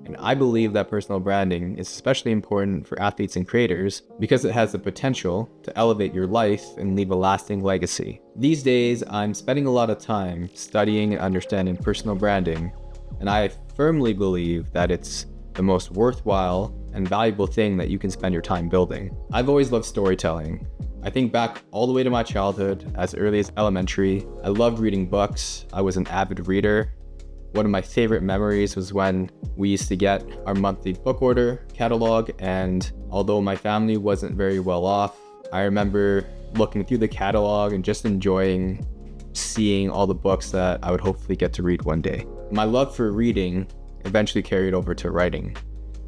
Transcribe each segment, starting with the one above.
And I believe that personal branding is especially important for athletes and creators because it has the potential to elevate your life and leave a lasting legacy. These days, I'm spending a lot of time studying and understanding personal branding, and I firmly believe that it's the most worthwhile and valuable thing that you can spend your time building. I've always loved storytelling. I think back all the way to my childhood, as early as elementary. I loved reading books. I was an avid reader. One of my favorite memories was when we used to get our monthly book order catalog, and although my family wasn't very well off, I remember looking through the catalog and just enjoying seeing all the books that I would hopefully get to read one day. My love for reading eventually carried over to writing.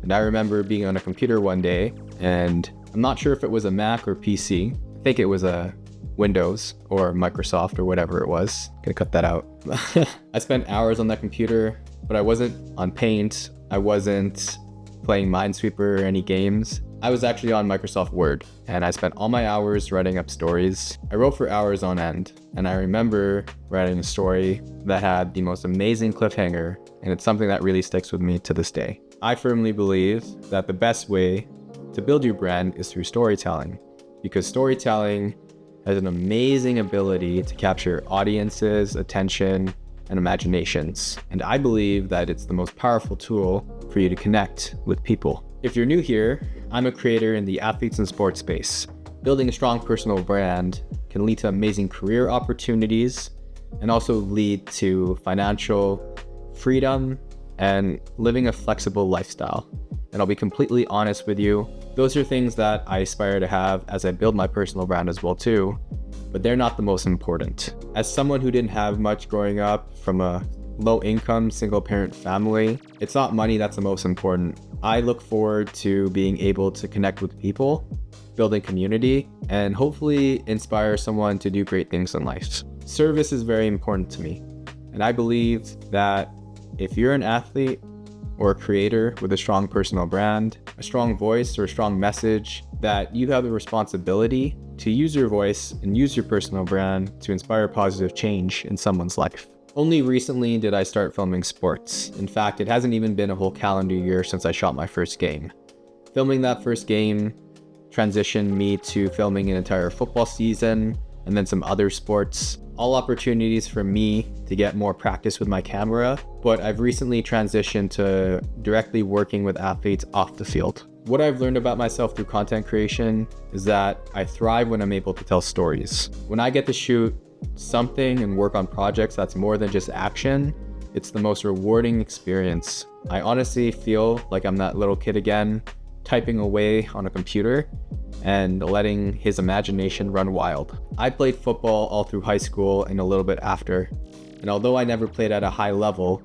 And I remember being on a computer one day, and I'm not sure if it was a Mac or PC. I think it was a Windows or Microsoft or whatever it was. Gonna cut that out. I spent hours on that computer, but I wasn't on Paint. I wasn't playing Minesweeper or any games. I was actually on Microsoft Word, and I spent all my hours writing up stories. I wrote for hours on end, and I remember writing a story that had the most amazing cliffhanger, and it's something that really sticks with me to this day. I firmly believe that the best way to build your brand is through storytelling, because storytelling has an amazing ability to capture audiences' attention and imaginations. And I believe that it's the most powerful tool for you to connect with people. If you're new here, I'm a creator in the athletes and sports space. Building a strong personal brand can lead to amazing career opportunities and also lead to financial freedom and living a flexible lifestyle. And I'll be completely honest with you, those are things that I aspire to have as I build my personal brand as well too, but they're not the most important. As someone who didn't have much growing up from a low income single parent family, it's not money that's the most important. I look forward to being able to connect with people, building community, and hopefully inspire someone to do great things in life. Service is very important to me, and I believe that if you're an athlete or a creator with a strong personal brand, a strong voice, or a strong message, that you have the responsibility to use your voice and use your personal brand to inspire positive change in someone's life. Only recently did I start filming sports. In fact, it hasn't even been a whole calendar year since I shot my first game. Filming that first game transitioned me to filming an entire football season and then some other sports. All opportunities for me to get more practice with my camera, but I've recently transitioned to directly working with athletes off the field. What I've learned about myself through content creation is that I thrive when I'm able to tell stories. When I get to shoot something and work on projects that's more than just action, it's the most rewarding experience. I honestly feel like I'm that little kid again, typing away on a computer and letting his imagination run wild. I played football all through high school and a little bit after, and although I never played at a high level,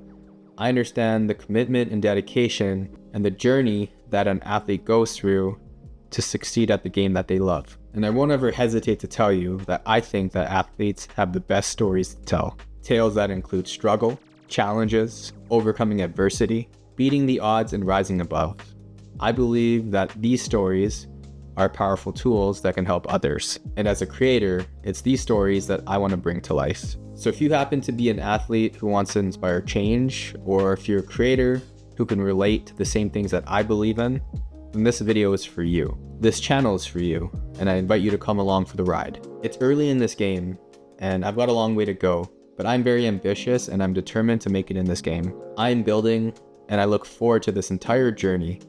I understand the commitment and dedication and the journey that an athlete goes through to succeed at the game that they love. And I won't ever hesitate to tell you that I think that athletes have the best stories to tell. Tales that include struggle, challenges, overcoming adversity, beating the odds and rising above. I believe that these stories are powerful tools that can help others. And as a creator, it's these stories that I want to bring to life. So if you happen to be an athlete who wants to inspire change, or if you're a creator who can relate to the same things that I believe in, then this video is for you. This channel is for you, and I invite you to come along for the ride. It's early in this game, and I've got a long way to go, but I'm very ambitious and I'm determined to make it in this game. I'm building, and I look forward to this entire journey.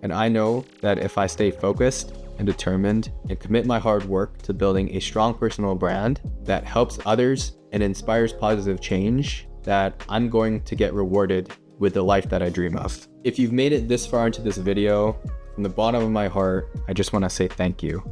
And I know that if I stay focused and determined and commit my hard work to building a strong personal brand that helps others and inspires positive change, that I'm going to get rewarded with the life that I dream of. If you've made it this far into this video, from the bottom of my heart, I just want to say thank you.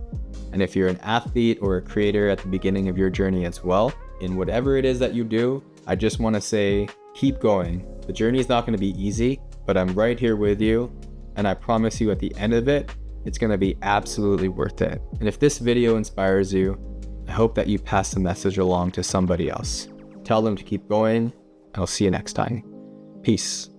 And if you're an athlete or a creator at the beginning of your journey as well, in whatever it is that you do, I just want to say, keep going. The journey is not going to be easy, but I'm right here with you. And I promise you at the end of it, it's going to be absolutely worth it. And if this video inspires you, I hope that you pass the message along to somebody else. Tell them to keep going, and I'll see you next time. Peace.